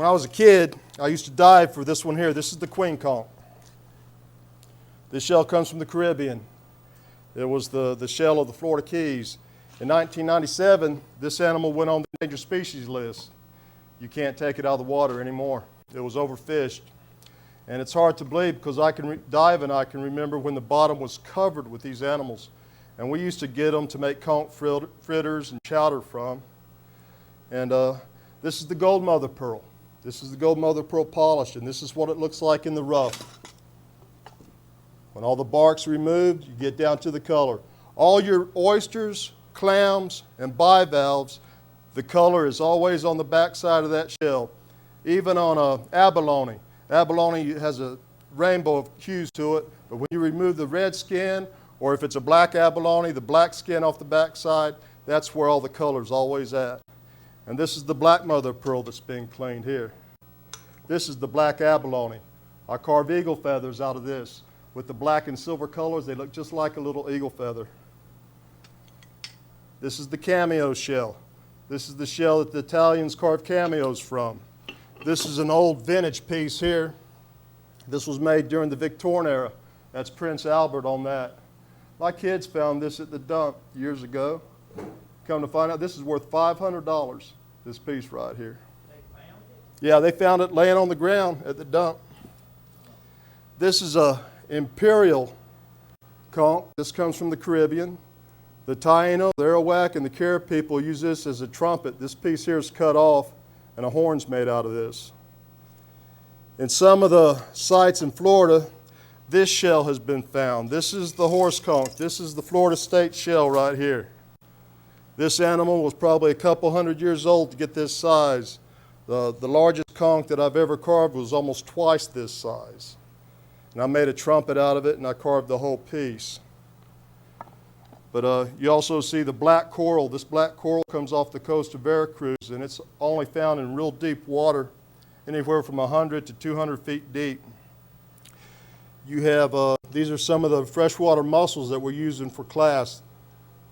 When I was a kid, I used to dive for this one here. This is the queen conch. This shell comes from the Caribbean. It was the shell of the Florida Keys. In 1997, this animal went on the endangered species list. You can't take it out of the water anymore. It was overfished. And it's hard to believe because I can dive and I can remember when the bottom was covered with these animals. And we used to get them to make conch fritters and chowder from. And this is the gold mother pearl. This is the gold mother pearl polished, and this is what it looks like in the rough. When all the bark's removed, you get down to the color. All your oysters, clams, and bivalves, the color is always on the back side of that shell. Even on abalone. Abalone has a rainbow of hues to it, but when you remove the red skin, or if it's a black abalone, the black skin off the back side, that's where all the color's always at. And this is the black mother pearl that's being cleaned here. This is the black abalone. I carve eagle feathers out of this. With the black and silver colors, they look just like a little eagle feather. This is the cameo shell. This is the shell that the Italians carved cameos from. This is an old vintage piece here. This was made during the Victorian era. That's Prince Albert on that. My kids found this at the dump years ago. Come to find out, this is worth $500, this piece right here. They found it? Yeah, they found it laying on the ground at the dump. This is a imperial conch. This comes from the Caribbean. The Taino, the Arawak, and the Carib people use this as a trumpet. This piece here is cut off, and a horn's made out of this. In some of the sites in Florida, this shell has been found. This is the horse conch. This is the Florida State shell right here. This animal was probably a couple hundred years old to get this size. The largest conch that I've ever carved was almost twice this size. And I made a trumpet out of it, and I carved the whole piece. But you also see the black coral. This black coral comes off the coast of Veracruz, and it's only found in real deep water, anywhere from 100 to 200 feet deep. You have, these are some of the freshwater mussels that we're using for class.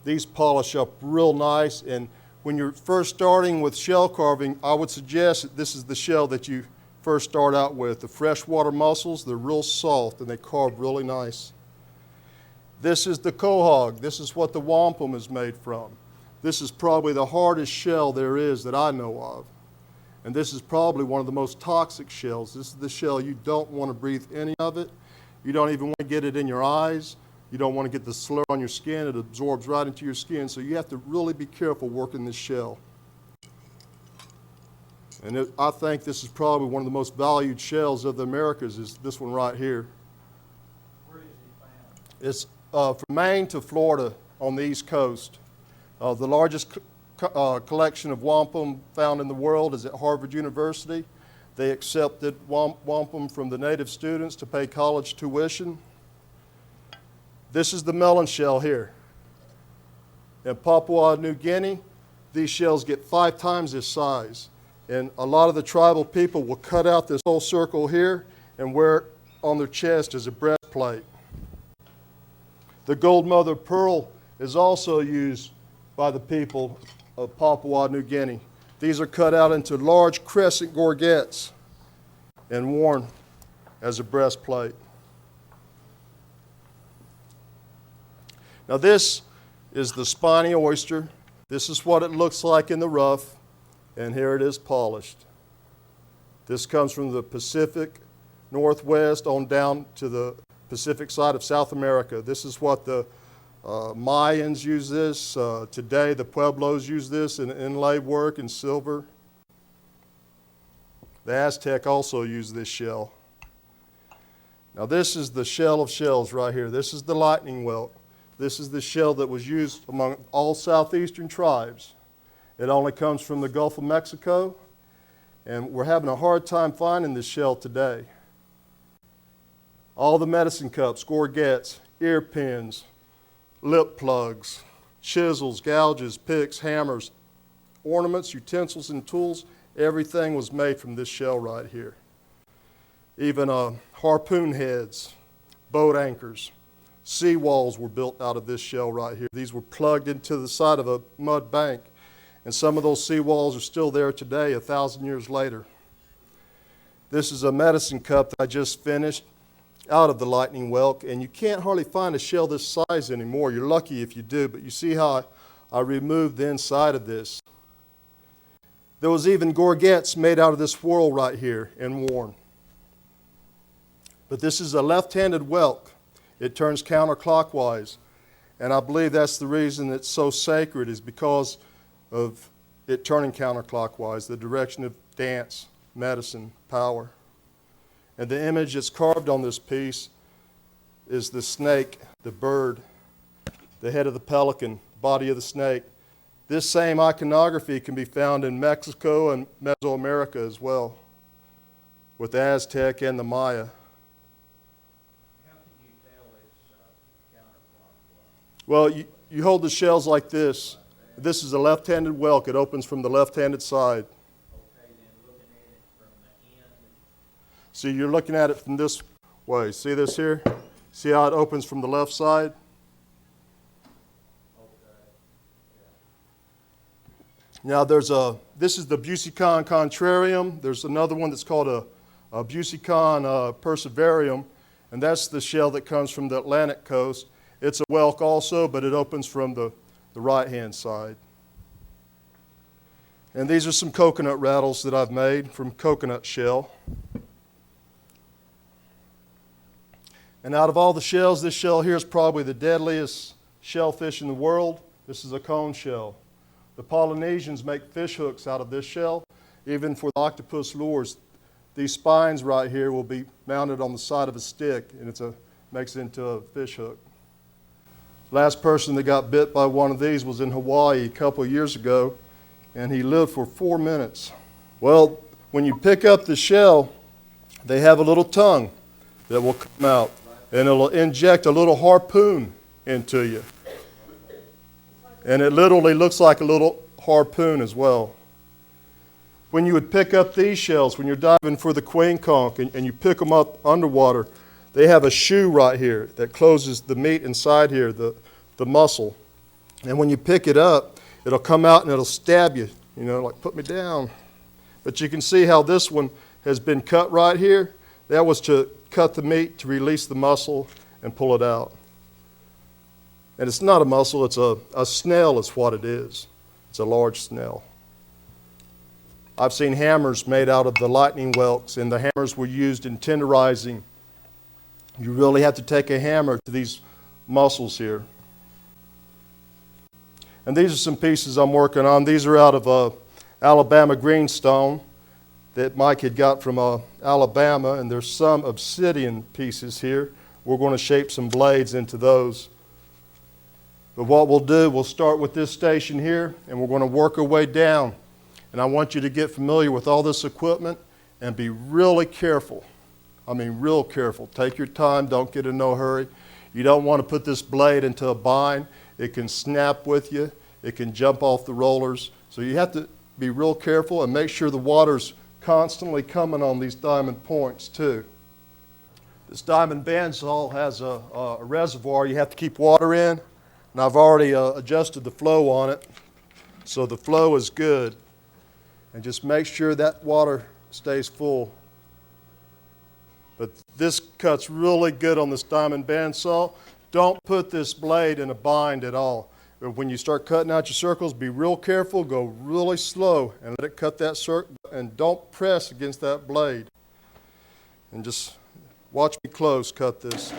These polish up real nice, and when you're first starting with shell carving, I would suggest that this is the shell that you first start out with. The freshwater mussels, they're real soft and they carve really nice. This is the quahog. This is what the wampum is made from. This is probably the hardest shell there is that I know of. And this is probably one of the most toxic shells. This is the shell you don't want to breathe any of it. You don't even want to get it in your eyes. You don't want to get the slur on your skin. It absorbs right into your skin. So you have to really be careful working this shell. And I think this is probably one of the most valued shells of the Americas is this one right here. Where is it found? It's from Maine to Florida on the East Coast. The largest collection of wampum found in the world is at Harvard University. They accepted wampum from the native students to pay college tuition. This is the melon shell here. In Papua New Guinea, these shells get 5 times this size. And a lot of the tribal people will cut out this whole circle here and wear it on their chest as a breastplate. The gold mother pearl is also used by the people of Papua New Guinea. These are cut out into large crescent gorgets and worn as a breastplate. Now this is the spiny oyster. This is what it looks like in the rough, and here it is polished. This comes from the Pacific Northwest on down to the Pacific side of South America. This is what the Mayans use this. Today the Pueblos use this in inlay work and silver. The Aztec also used this shell. Now this is the shell of shells right here. This is the lightning whelk. This is the shell that was used among all southeastern tribes. It only comes from the Gulf of Mexico, and we're having a hard time finding this shell today. All the medicine cups, gorgets, ear pins, lip plugs, chisels, gouges, picks, hammers, ornaments, utensils, and tools, everything was made from this shell right here. Even harpoon heads, boat anchors, sea walls were built out of this shell right here. These were plugged into the side of a mud bank, and some of those sea walls are still there today, 1,000 years later. This is a medicine cup that I just finished out of the lightning whelk, and you can't hardly find a shell this size anymore. You're lucky if you do, but you see how I removed the inside of this. There was even gorgets made out of this whorl right here and worn. But this is a left-handed whelk. It turns counterclockwise, and I believe that's the reason it's so sacred, is because of it turning counterclockwise, the direction of dance, medicine, power. And the image that's carved on this piece is the snake, the bird, the head of the pelican, body of the snake. This same iconography can be found in Mexico and Mesoamerica as well, with the Aztec and the Maya. How can you tell it's counterclockwise? Well, you hold the shells like this. This is a left-handed whelk. It opens from the left-handed side. Okay, then looking at it from the end. So you're looking at it from this way. See this here? See how it opens from the left side? Okay. Now this is the Mvskoke contrarium. There's another one that's called a Mvskoke perseverium, and that's the shell that comes from the Atlantic coast. It's a whelk also, but it opens from the right-hand side. And these are some coconut rattles that I've made from coconut shell. And out of all the shells, this shell here is probably the deadliest shellfish in the world. This is a cone shell. The Polynesians make fish hooks out of this shell, even for the octopus lures. These spines right here will be mounted on the side of a stick, and makes it into a fish hook. Last person that got bit by one of these was in Hawaii a couple of years ago, and he lived for 4 minutes. Well, when you pick up the shell, they have a little tongue that will come out, and it'll inject a little harpoon into you. And it literally looks like a little harpoon as well. When you would pick up these shells, when you're diving for the queen conch and you pick them up underwater, they have a shoe right here that closes the meat inside here, the muscle. And when you pick it up, it'll come out and it'll stab you, like put me down. But you can see how this one has been cut right here. That was to cut the meat to release the muscle and pull it out. And it's not a mussel, it's a snail is what it is. It's a large snail. I've seen hammers made out of the lightning whelks, and the hammers were used in tenderizing. You really have to take a hammer to these mussels here. And these are some pieces I'm working on. These are out of Alabama greenstone that Mike had got from Alabama, and there's some obsidian pieces here. We're going to shape some blades into those. But what we'll do, we'll start with this station here, and we're going to work our way down. And I want you to get familiar with all this equipment and be really careful. I mean, real careful. Take your time. Don't get in no hurry. You don't want to put this blade into a bind. It can snap with you. It can jump off the rollers. So you have to be real careful and make sure the water's constantly coming on these diamond points too. This diamond bandsaw has a reservoir you have to keep water in, and I've already adjusted the flow on it, so the flow is good. And just make sure that water stays full. But this cuts really good on this diamond bandsaw. Don't put this blade in a bind at all. When you start cutting out your circles, be real careful, go really slow, and let it cut that circle, and don't press against that blade. And just watch me close cut this.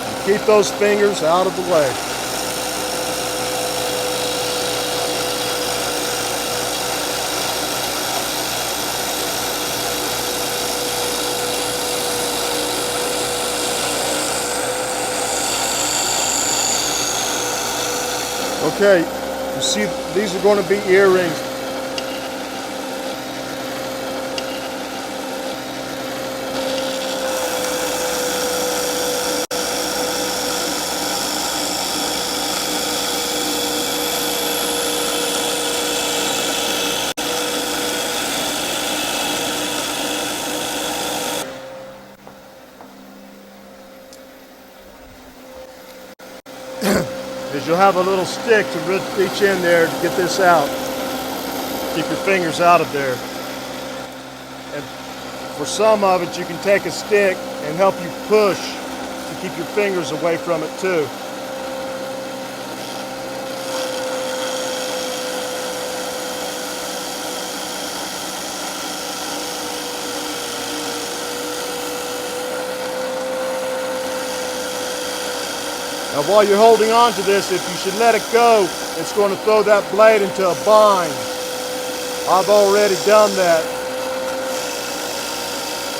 And keep those fingers out of the way. Okay, you see these are going to be earrings. Is you'll have a little stick to reach in there to get this out. Keep your fingers out of there. And for some of it, you can take a stick and help you push to keep your fingers away from it too. Now while you're holding on to this, if you should let it go, it's going to throw that blade into a bind. I've already done that.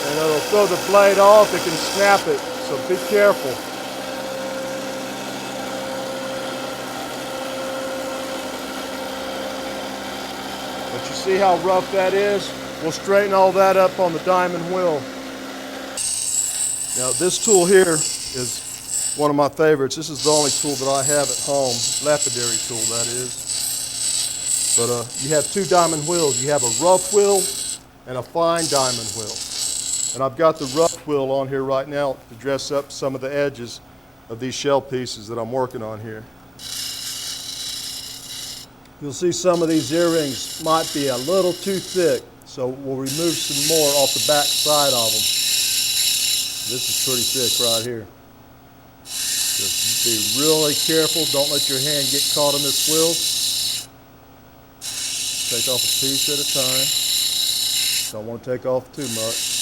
And it'll throw the blade off, it can snap it, so be careful. But you see how rough that is? We'll straighten all that up on the diamond wheel. Now this tool here is one of my favorites. This is the only tool that I have at home, lapidary tool that is. But you have two diamond wheels. You have a rough wheel and a fine diamond wheel. And I've got the rough wheel on here right now to dress up some of the edges of these shell pieces that I'm working on here. You'll see some of these earrings might be a little too thick, so we'll remove some more off the back side of them. This is pretty thick right here. Just be really careful. Don't let your hand get caught on this wheel. Take off a piece at a time. Don't want to take off too much.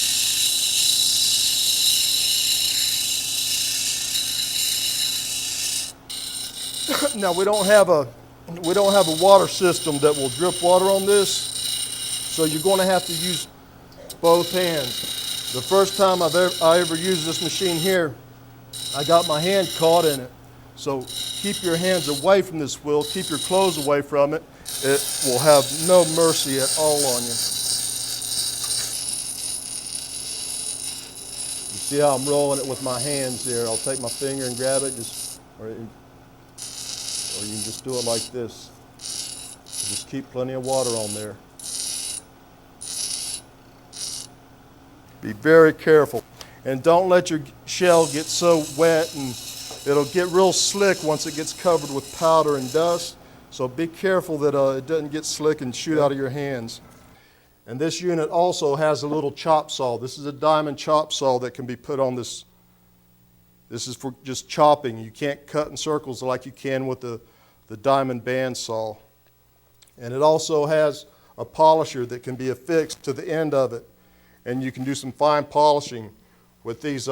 Now we don't have a water system that will drip water on this, so you're going to have to use both hands. The first time I ever used this machine here, I got my hand caught in it. So keep your hands away from this wheel, keep your clothes away from it. It will have no mercy at all on you. You see how I'm rolling it with my hands here? I'll take my finger and grab it, or you can just do it like this. Just keep plenty of water on there. Be very careful. And don't let your shell get so wet, and it'll get real slick once it gets covered with powder and dust. So be careful that it doesn't get slick and shoot out of your hands. And this unit also has a little chop saw. This is a diamond chop saw that can be put on this. This is for just chopping. You can't cut in circles like you can with the diamond band saw. And it also has a polisher that can be affixed to the end of it. And you can do some fine polishing. With these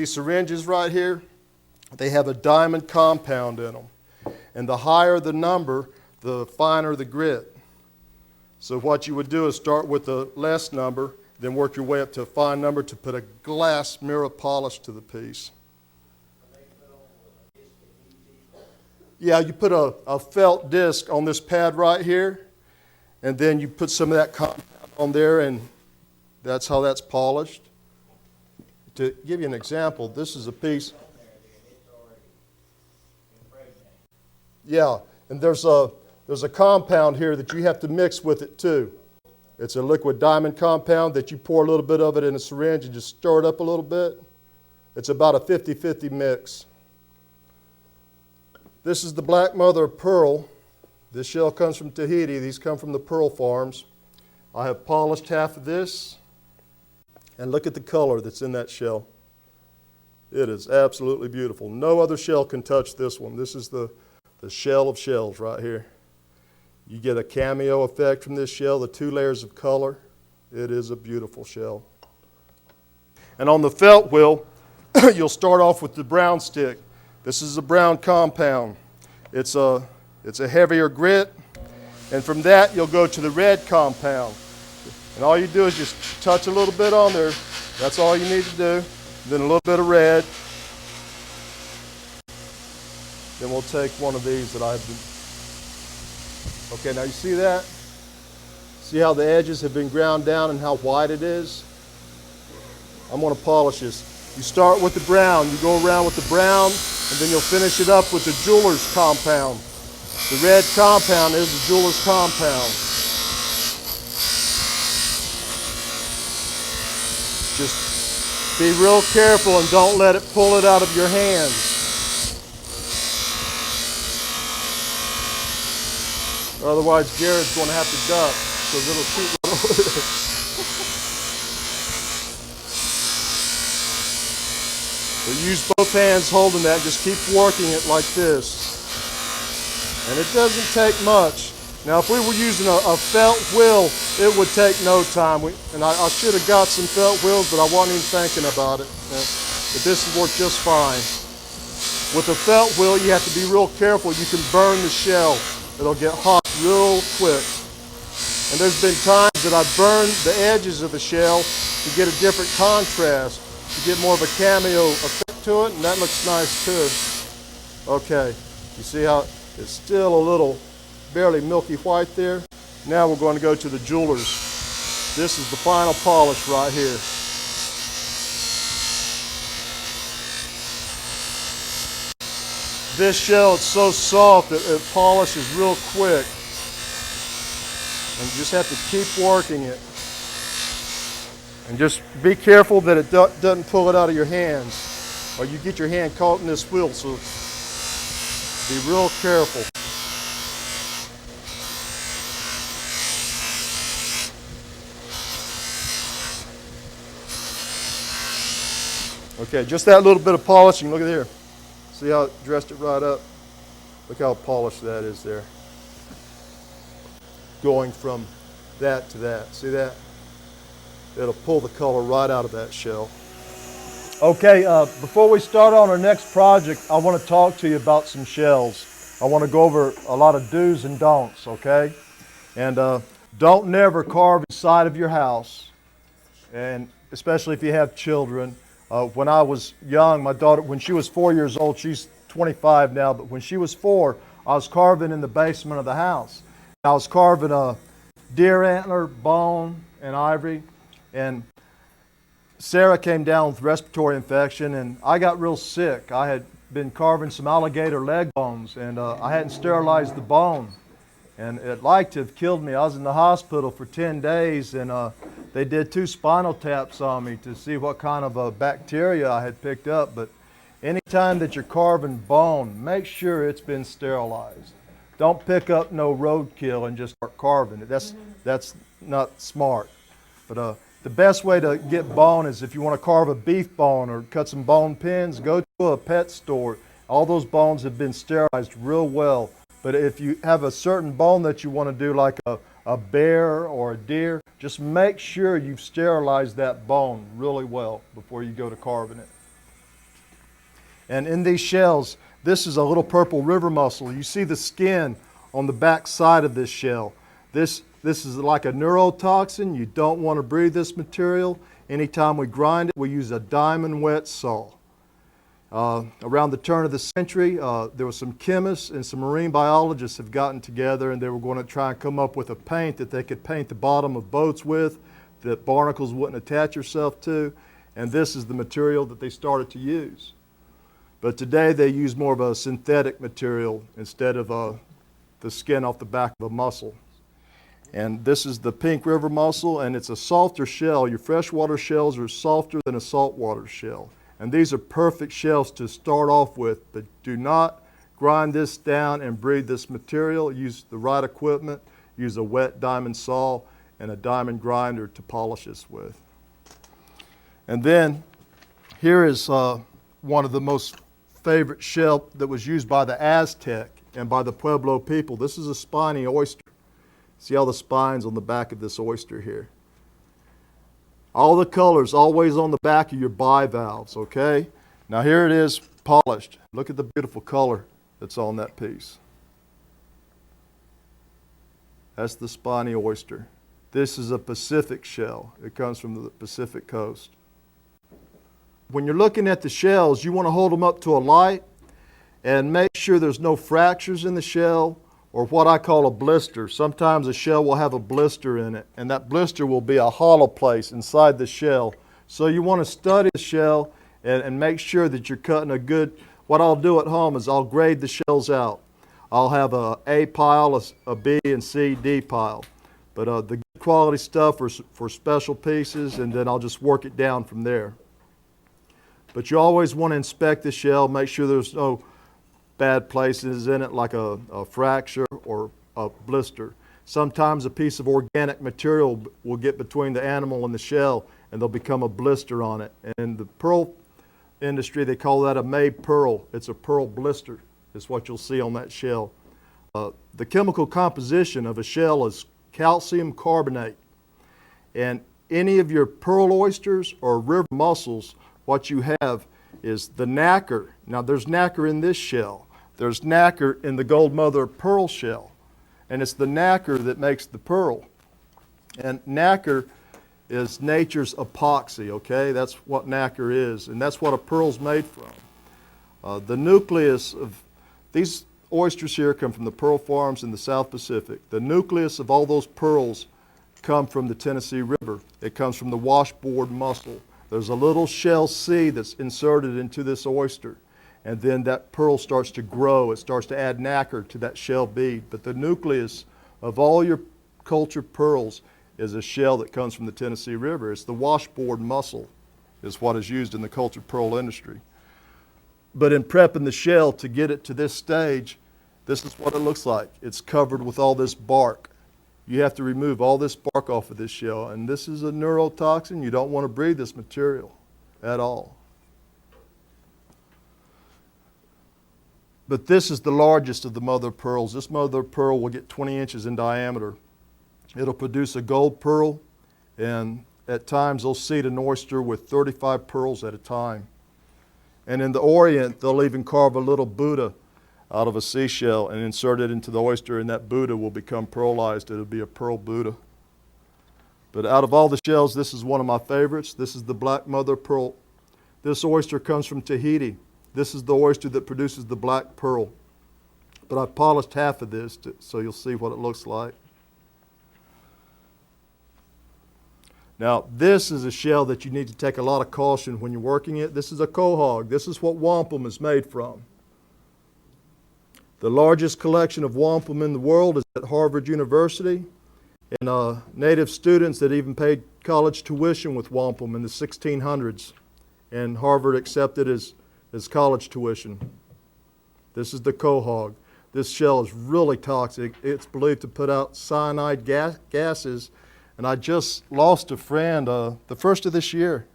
syringes right here, they have a diamond compound in them. And the higher the number, the finer the grit. So what you would do is start with the less number, then work your way up to a fine number to put a glass mirror polish to the piece. Yeah, you put a felt disc on this pad right here, and then you put some of that compound on there, and that's how that's polished. To give you an example, this is a piece. Yeah, and there's a compound here that you have to mix with it too. It's a liquid diamond compound that you pour a little bit of it in a syringe and just stir it up a little bit. It's about a 50-50 mix. This is the black mother of pearl. This shell comes from Tahiti. These come from the pearl farms. I have polished half of this. And look at the color that's in that shell. It is absolutely beautiful. No other shell can touch this one. This is the shell of shells right here. You get a cameo effect from this shell, the 2 layers of color. It is a beautiful shell. And on the felt wheel, you'll start off with the brown stick. This is a brown compound. It's a heavier grit. And from that, you'll go to the red compound. And all you do is just touch a little bit on there. That's all you need to do. Then a little bit of red. Then we'll take one of these that I've been. Okay, now you see that? See how the edges have been ground down and how white it is? I'm going to polish this. You start with the brown. You go around with the brown, and then you'll finish it up with the jeweler's compound. The red compound is the jeweler's compound. Just be real careful and don't let it pull it out of your hands. Otherwise, Jared's going to have to duck. a little cute little. So use both hands holding that. Just keep working it like this. And it doesn't take much. Now, if we were using a felt wheel, it would take no time. I should have got some felt wheels, but I wasn't even thinking about it. But this will work just fine. With a felt wheel, you have to be real careful. You can burn the shell. It'll get hot real quick. And there's been times that I've burned the edges of the shell to get a different contrast, to get more of a cameo effect to it, and that looks nice too. Okay, you see how it's still a little barely milky white there? Now we're going to go to the jeweler's. This is the final polish right here. This shell, it's so soft that it polishes real quick. And you just have to keep working it. And just be careful that it doesn't pull it out of your hands, or you get your hand caught in this wheel, so be real careful. Okay, just that little bit of polishing, look at here. See how it dressed it right up? Look how polished that is there. Going from that to that, see that? It'll pull the color right out of that shell. Okay, before we start on our next project, I want to talk to you about some shells. I want to go over a lot of do's and don'ts, okay? And don't never carve inside of your house, and especially if you have children. When I was young, my daughter, when she was 4 years old, she's 25 now, but when she was 4, I was carving in the basement of the house. I was carving a deer antler, bone, and ivory, and Sarah came down with respiratory infection, and I got real sick. I had been carving some alligator leg bones, and I hadn't sterilized the bone, and it liked to have killed me. I was in the hospital for 10 days, and they did 2 spinal taps on me to see what kind of a bacteria I had picked up. But anytime that you're carving bone, make sure it's been sterilized. Don't pick up no roadkill and just start carving it. That's not smart. But the best way to get bone is if you want to carve a beef bone or cut some bone pins, go to a pet store. All those bones have been sterilized real well. But if you have a certain bone that you want to do, like a bear or a deer, just make sure you've sterilized that bone really well before you go to carving it. And in these shells, this is a little purple river mussel. You see the skin on the back side of this shell. This is like a neurotoxin. You don't want to breathe this material. Anytime we grind it, we use a diamond wet saw. Around the turn of the century, there were some chemists and some marine biologists have gotten together, and they were going to try and come up with a paint that they could paint the bottom of boats with, that barnacles wouldn't attach yourself to, and this is the material that they started to use. But today they use more of a synthetic material instead of the skin off the back of a mussel. And this is the pink river mussel, and it's a softer shell. Your freshwater shells are softer than a saltwater shell. And these are perfect shells to start off with, but do not grind this down and breed this material. Use the right equipment. Use a wet diamond saw and a diamond grinder to polish this with. And then here is one of the most favorite shell that was used by the Aztec and by the Pueblo people. This is a spiny oyster. See all the spines on the back of this oyster here. All the colors always on the back of your bivalves, okay? Now here it is polished. Look at the beautiful color that's on that piece. That's the spiny oyster. This is a Pacific shell. It comes from the Pacific coast. When you're looking at the shells, you want to hold them up to a light and make sure there's no fractures in the shell, or what I call a blister. Sometimes a shell will have a blister in it, and that blister will be a hollow place inside the shell. So you want to study the shell and make sure that you're cutting a good, what I'll do at home is I'll grade the shells out. I'll have a A pile, a B and C, D pile. But the good quality stuff for special pieces, and then I'll just work it down from there. But you always want to inspect the shell, make sure there's no bad places in it like a fracture or a blister. Sometimes a piece of organic material will get between the animal and the shell, and there'll become a blister on it. And in the pearl industry, they call that a made pearl. It's a pearl blister, is what you'll see on that shell. The chemical composition of a shell is calcium carbonate. And any of your pearl oysters or river mussels, what you have is the nacre. Now there's nacre in this shell. There's nacre in the gold mother of pearl shell. And it's the nacre that makes the pearl. And nacre is nature's epoxy, okay? That's what nacre is, and that's what a pearl's made from. The nucleus of these oysters here come from the pearl farms in the South Pacific. The nucleus of all those pearls come from the Tennessee River. It comes from the washboard mussel. There's a little shell seed that's inserted into this oyster, and then that pearl starts to grow. It starts to add nacre to that shell bead. But the nucleus of all your cultured pearls is a shell that comes from the Tennessee River. It's the washboard mussel is what is used in the cultured pearl industry. But in prepping the shell to get it to this stage, this is what it looks like. It's covered with all this bark. You have to remove all this bark off of this shell, and this is a neurotoxin. You don't want to breathe this material at all. But this is the largest of the mother of pearls. This mother of pearl will get 20 inches in diameter. It'll produce a gold pearl, and at times they'll seed an oyster with 35 pearls at a time. And in the Orient, they'll even carve a little Buddha out of a seashell and insert it into the oyster, and that Buddha will become pearlized. It'll be a pearl Buddha. But out of all the shells, this is one of my favorites. This is the black mother of pearl. This oyster comes from Tahiti. This is the oyster that produces the black pearl. But I polished half of this so you'll see what it looks like. Now, this is a shell that you need to take a lot of caution when you're working it. This is a quahog. This is what wampum is made from. The largest collection of wampum in the world is at Harvard University. And native students that even paid college tuition with wampum in the 1600s. And Harvard accepted as college tuition. This is the quahog. This shell is really toxic. It's believed to put out cyanide gases. And I just lost a friend the first of this year.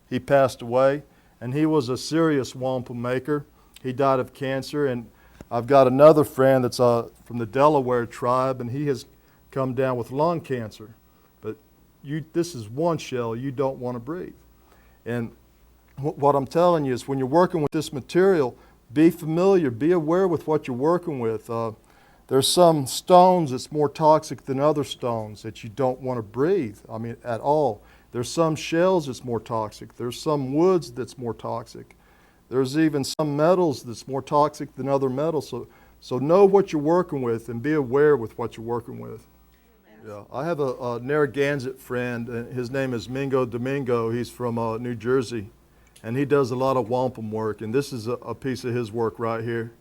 He passed away, and he was a serious wampum maker. He died of cancer, and I've got another friend that's from the Delaware tribe, and he has come down with lung cancer. But this is one shell you don't want to breathe. And what I'm telling you is when you're working with this material, be familiar, be aware with what you're working with. There's some stones that's more toxic than other stones that you don't want to breathe, at all. There's some shells that's more toxic. There's some woods that's more toxic. There's even some metals that's more toxic than other metals. So know what you're working with and be aware with what you're working with. Yeah, I have a Narragansett friend, and his name is Mingo Domingo. He's from New Jersey, and he does a lot of wampum work, and this is a piece of his work right here.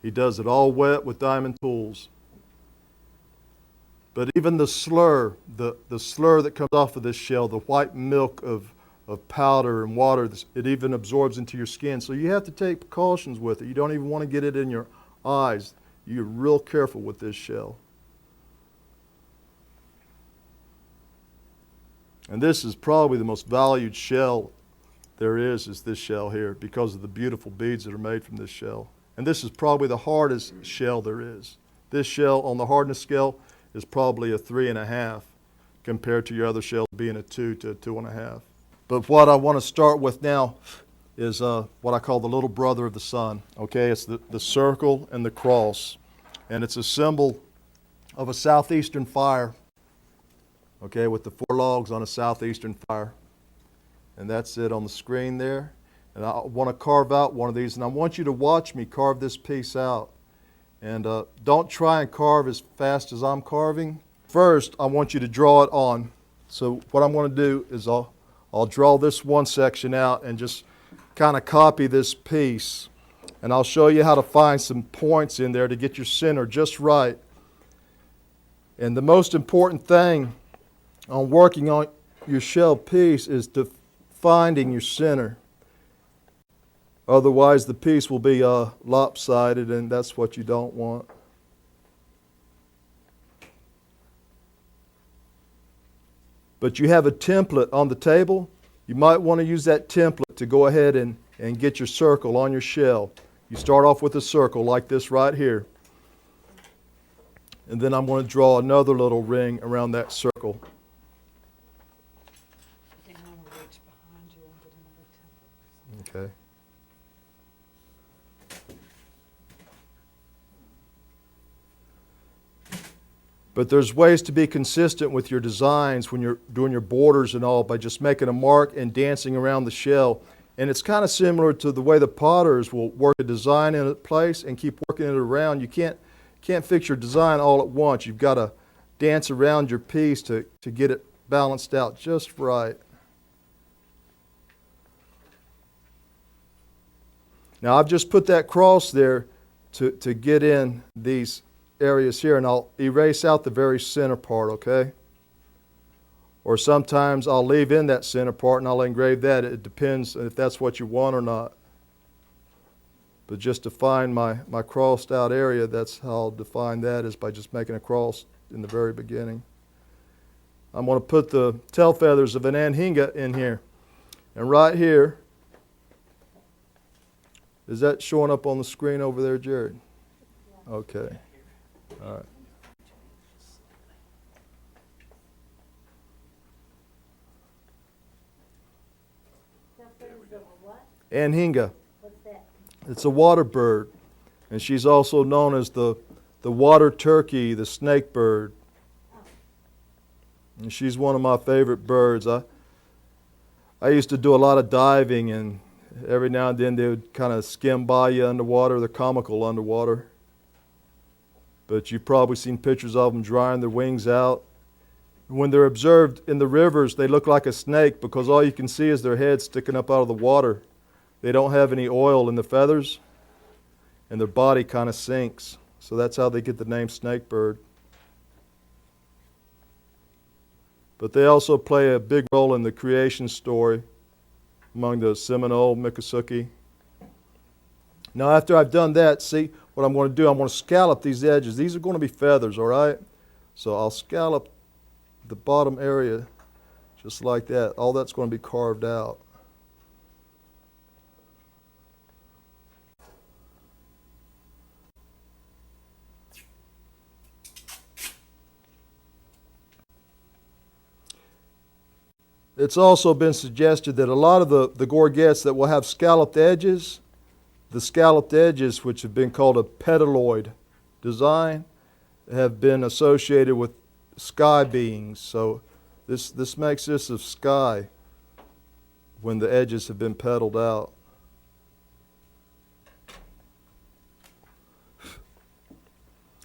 He does it all wet with diamond tools. But even the slur, the slur that comes off of this shell, the white milk of powder and water, it even absorbs into your skin. So you have to take precautions with it. You don't even want to get it in your eyes. You're real careful with this shell. And this is probably the most valued shell there is this shell here because of the beautiful beads that are made from this shell. And this is probably the hardest shell there is. This shell on the hardness scale is probably a 3.5 compared to your other shells being a 2 to a 2.5. But what I want to start with now is what I call the little brother of the sun. Okay, it's the circle and the cross. And it's a symbol of a southeastern fire. Okay, with the 4 logs on a southeastern fire. And that's it on the screen there. And I want to carve out one of these, and I want you to watch me carve this piece out. And don't try and carve as fast as I'm carving. First, I want you to draw it on. So what I'm going to do is I'll draw this one section out and just kind of copy this piece. And I'll show you how to find some points in there to get your center just right. And the most important thing on working on your shell piece is to finding your center. Otherwise, the piece will be lopsided, and that's what you don't want. but you have a template on the table, you might want to use that template to go ahead and get your circle on your shell. You start off with a circle like this right here. And then I'm going to draw another little ring around that circle. They want to reach behind you and get another template. Okay. But there's ways to be consistent with your designs when you're doing your borders and all by just making a mark and dancing around the shell. And it's kind of similar to the way the potters will work a design in a place and keep working it around. You can't fix your design all at once. You've got to dance around your piece to get it balanced out just right. Now I've just put that cross there to get in these areas here, and I'll erase out the very center part, okay? Or sometimes I'll leave in that center part and I'll engrave that. It depends if that's what you want or not. But just to find my crossed out area, that's how I'll define that, is by just making a cross in the very beginning. I'm going to put the tail feathers of an anhinga in here. And right here, is that showing up on the screen over there, Jared? Okay. All right. Anhinga. What's that? It's a water bird, and she's also known as the water turkey, the snake bird. And she's one of my favorite birds. I used to do a lot of diving, and every now and then they would kind of skim by you underwater. They're comical underwater. But you've probably seen pictures of them drying their wings out. When they're observed in the rivers, they look like a snake because all you can see is their head sticking up out of the water. They don't have any oil in the feathers, and their body kind of sinks. So that's how they get the name snake bird. But they also play a big role in the creation story among the Seminole, Mvskoke. Now after I've done that, see what I'm going to do? I'm going to scallop these edges. These are going to be feathers, all right? So I'll scallop the bottom area just like that. All that's going to be carved out. It's also been suggested that a lot of the gorgets that will have scalloped edges, the scalloped edges, which have been called a petaloid design, have been associated with sky beings. So this makes this of sky when the edges have been petaled out.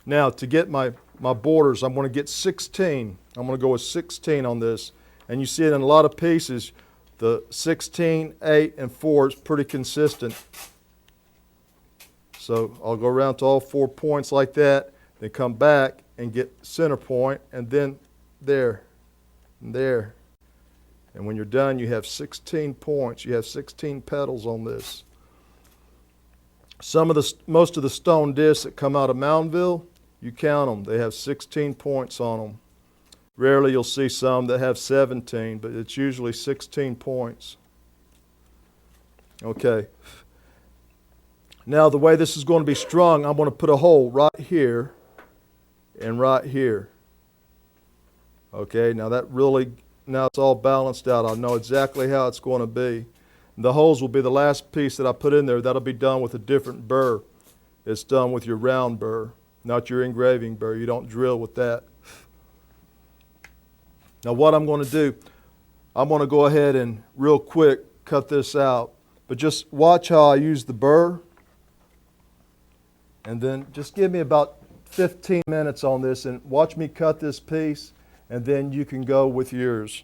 Now to get my borders, I'm going to get 16. I'm going to go with 16 on this. And you see it in a lot of pieces. The 16, 8, and 4 is pretty consistent. So I'll go around to all 4 points like that, then come back and get center point, and then there, and there. And when you're done, you have 16 points. You have 16 petals on this. Most of the stone discs that come out of Moundville, you count them. They have 16 points on them. Rarely you'll see some that have 17, but it's usually 16 points. Okay. Now the way this is going to be strung, I'm going to put a hole right here and right here. Okay, now it's all balanced out. I know exactly how it's going to be. The holes will be the last piece that I put in there. That'll be done with a different burr. It's done with your round burr, not your engraving burr. You don't drill with that. Now what I'm going to do, I'm going to go ahead and real quick cut this out. But just watch how I use the burr. And then just give me about 15 minutes on this and watch me cut this piece, and then you can go with yours.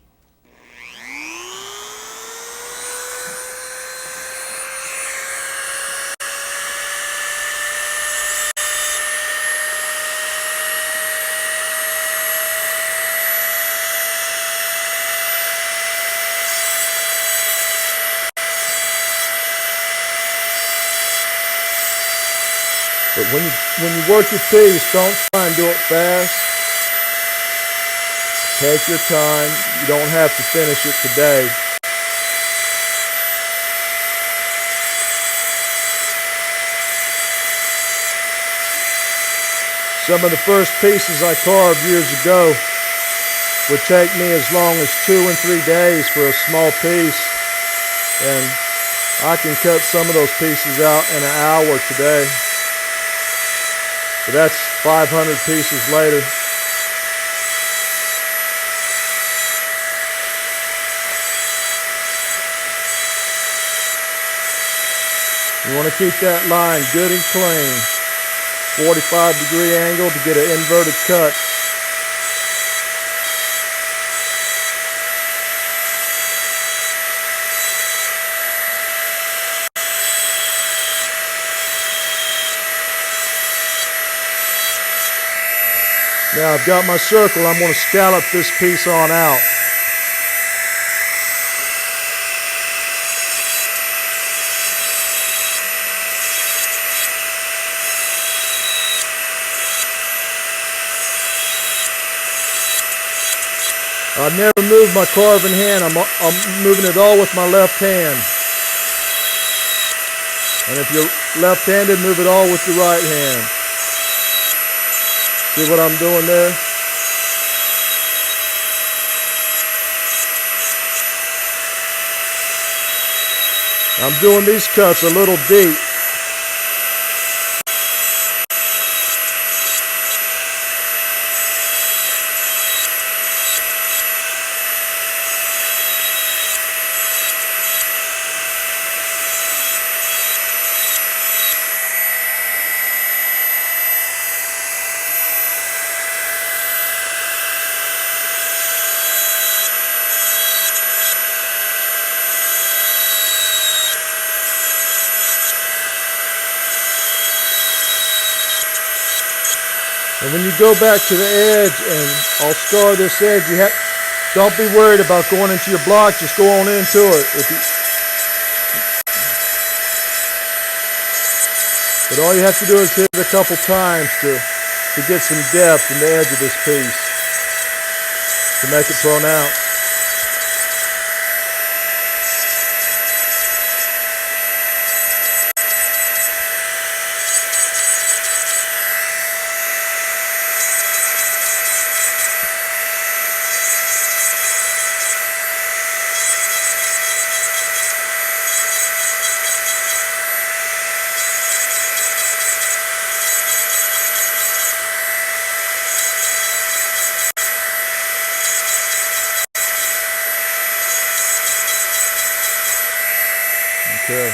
But when you work your piece, don't try and do it fast. Take your time. You don't have to finish it today. Some of the first pieces I carved years ago would take me as long as 2 and 3 days for a small piece, and I can cut some of those pieces out in an hour today. But that's 500 pieces later. You want to keep that line good and clean. 45-degree angle to get an inverted cut. Now I've got my circle. I'm going to scallop this piece on out. I've never moved my carving hand. I'm moving it all with my left hand. And if you're left-handed, move it all with your right hand. See what I'm doing there? I'm doing these cuts a little deep. And when you go back to the edge, and I'll scar this edge, don't be worried about going into your block, just go on into it. But all you have to do is hit it a couple times to get some depth in the edge of this piece, to make it pronounced. Okay.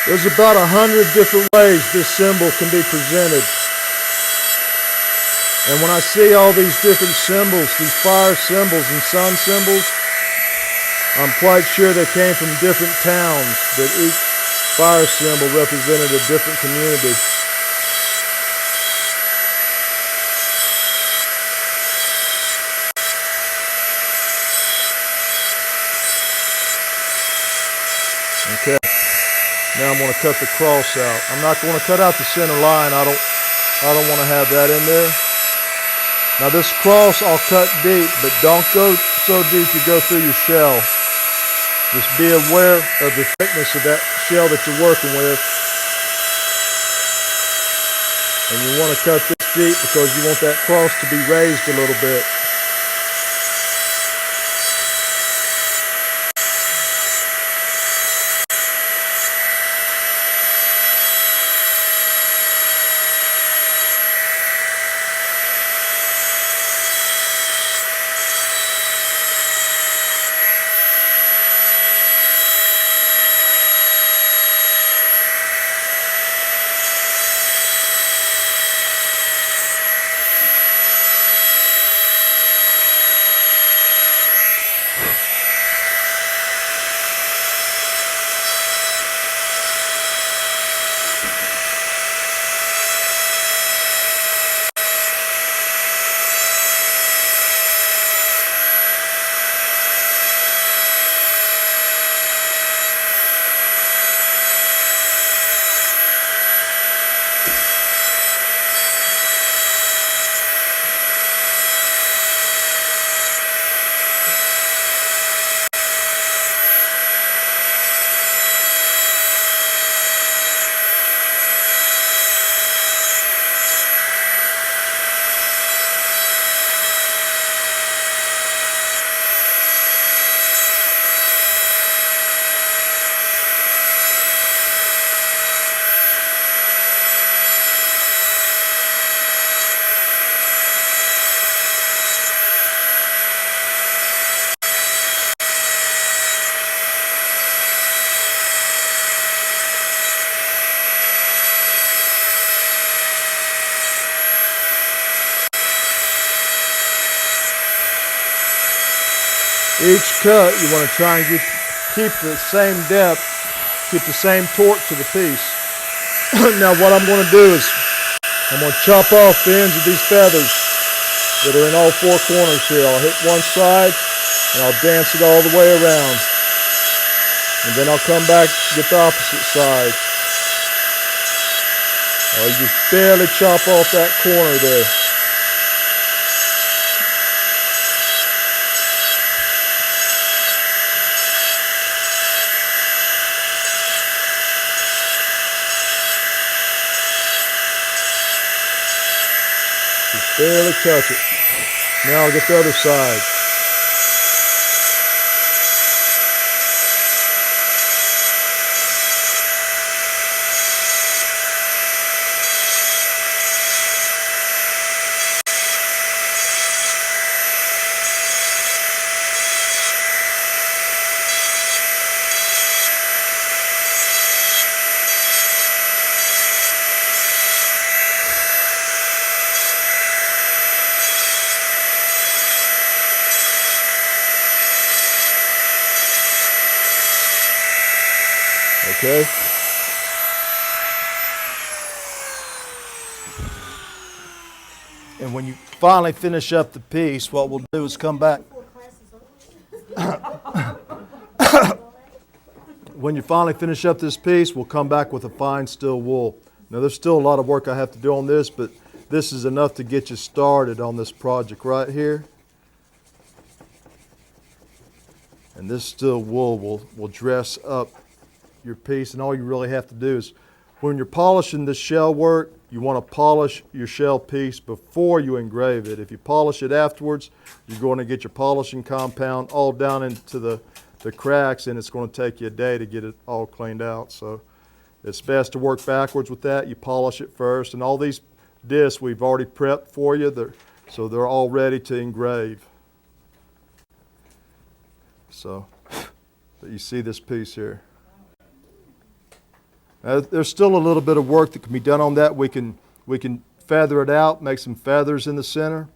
There's about 100 different ways this symbol can be presented. And when I see all these different symbols, these fire symbols and sun symbols, I'm quite sure they came from different towns, that each fire symbol represented a different community. Okay. Now I'm going to cut the cross out. I'm not going to cut out the center line. I don't want to have that in there. Now this cross I'll cut deep, but don't go so deep you go through your shell. Just be aware of the thickness of that shell that you're working with. And you want to cut this deep because you want that cross to be raised a little bit. Each cut, you want to try and keep the same depth, keep the same torque to the piece. Now what I'm going to do is I'm going to chop off the ends of these feathers that are in all four corners here. I'll hit one side and I'll dance it all the way around. And then I'll come back to get the opposite side. I'll just barely chop off that corner there. Just barely touch it. Now I'll get the other side. Okay. And when you finally finish up the piece, what we'll do is come back. When you finally finish up this piece, we'll come back with a fine steel wool. Now there's still a lot of work I have to do on this, but this is enough to get you started on this project right here. And this steel wool will dress up your piece, and all you really have to do is when you're polishing this shell work, you want to polish your shell piece before you engrave it. If you polish it afterwards, you're going to get your polishing compound all down into the cracks, and it's going to take you a day to get it all cleaned out. So it's best to work backwards with that. You polish it first, and all these discs we've already prepped for you, so they're all ready to engrave. So but you see this piece here. There's still a little bit of work that can be done on that. We can feather it out, make some feathers in the center.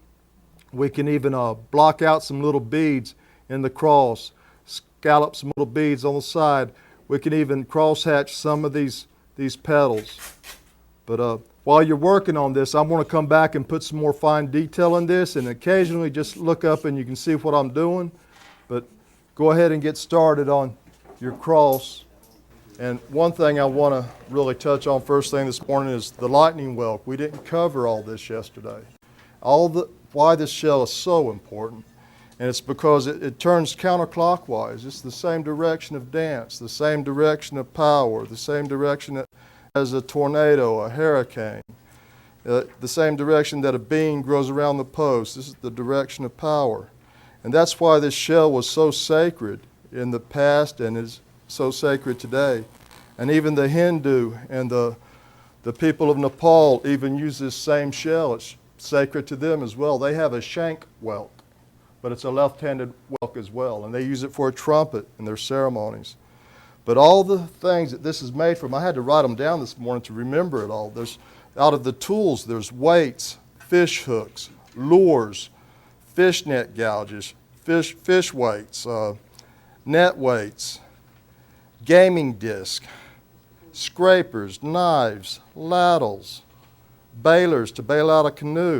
We can even block out some little beads in the cross, scallop some little beads on the side. We can even cross hatch some of these petals. But while you're working on this, I'm going to come back and put some more fine detail in this, and occasionally just look up and you can see what I'm doing. But go ahead and get started on your cross. And one thing I want to really touch on first thing this morning is the lightning whelk. We didn't cover all this yesterday. Why this shell is so important, and it's because it turns counterclockwise. It's the same direction of dance, the same direction of power, the same direction as a tornado, a hurricane, the same direction that a beam grows around the post. This is the direction of power. And that's why this shell was so sacred in the past and is so sacred today. And even the Hindu and the people of Nepal even use this same shell. It's sacred to them as well. They have a shank whelk, but it's a left-handed whelk as well, and they use it for a trumpet in their ceremonies. But all the things that this is made from, I had to write them down this morning to remember it all. Out of the tools, there's weights, fish hooks, lures, fish net gouges, fish weights, net weights, gaming disc, scrapers, knives, ladles, bailers to bail out a canoe.